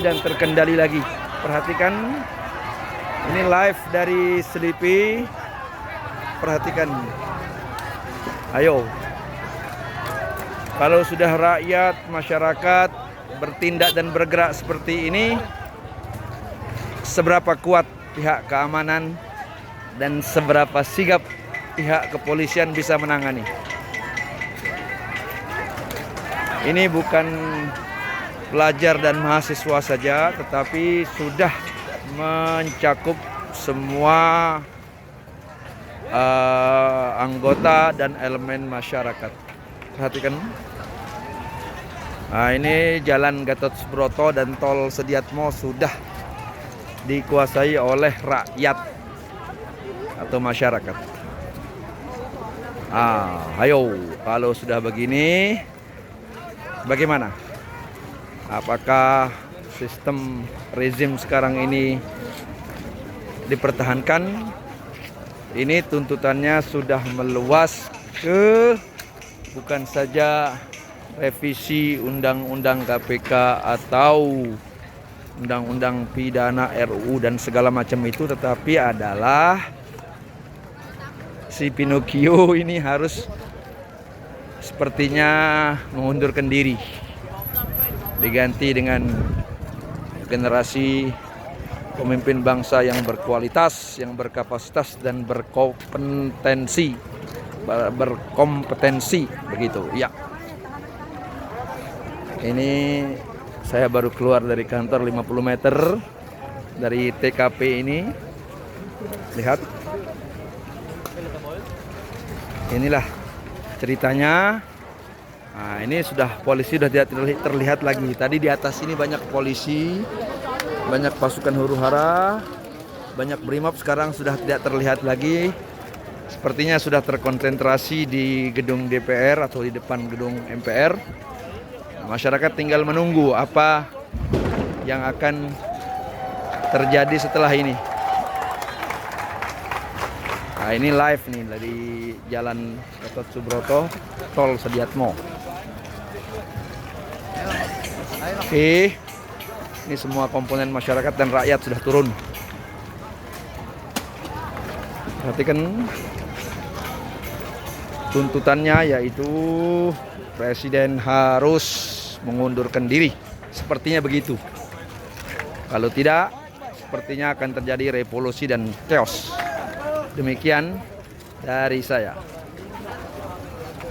dan terkendali lagi. Perhatikan, ini live dari Selipi. Perhatikan, ayo, kalau sudah rakyat, masyarakat bertindak dan bergerak seperti ini, seberapa kuat pihak keamanan dan seberapa sigap pihak kepolisian bisa menangani. Ini bukan pelajar dan mahasiswa saja, tetapi sudah mencakup semua anggota dan elemen masyarakat. Perhatikan. Nah, ini Jalan Gatot Subroto dan Tol Sediatmo sudah dikuasai oleh rakyat atau masyarakat. Ayo, kalau sudah begini, bagaimana? Apakah sistem rezim sekarang ini dipertahankan? Ini tuntutannya sudah meluas ke bukan saja revisi Undang-Undang KPK atau Undang-Undang Pidana RUU dan segala macam itu, tetapi adalah si Pinocchio ini harus sepertinya mengundurkan diri, diganti dengan generasi pemimpin bangsa yang berkualitas, yang berkapasitas dan berkompetensi begitu ya. Ini saya baru keluar dari kantor 50 meter dari TKP ini. Lihat, inilah ceritanya. Nah, ini sudah polisi sudah tidak terlihat lagi. Tadi di atas ini banyak polisi, banyak pasukan huru-hara, banyak brimob, sekarang sudah tidak terlihat lagi. Sepertinya sudah terkonsentrasi di gedung DPR atau di depan gedung MPR. Nah, masyarakat tinggal menunggu apa yang akan terjadi setelah ini. Nah, ini live nih dari Jalan Gatot Subroto, Tol Sediatmo. Oke. Ini semua komponen masyarakat dan rakyat sudah turun. Perhatikan tuntutannya, yaitu presiden harus mengundurkan diri. Sepertinya begitu. Kalau tidak, sepertinya akan terjadi revolusi dan chaos. Demikian dari saya.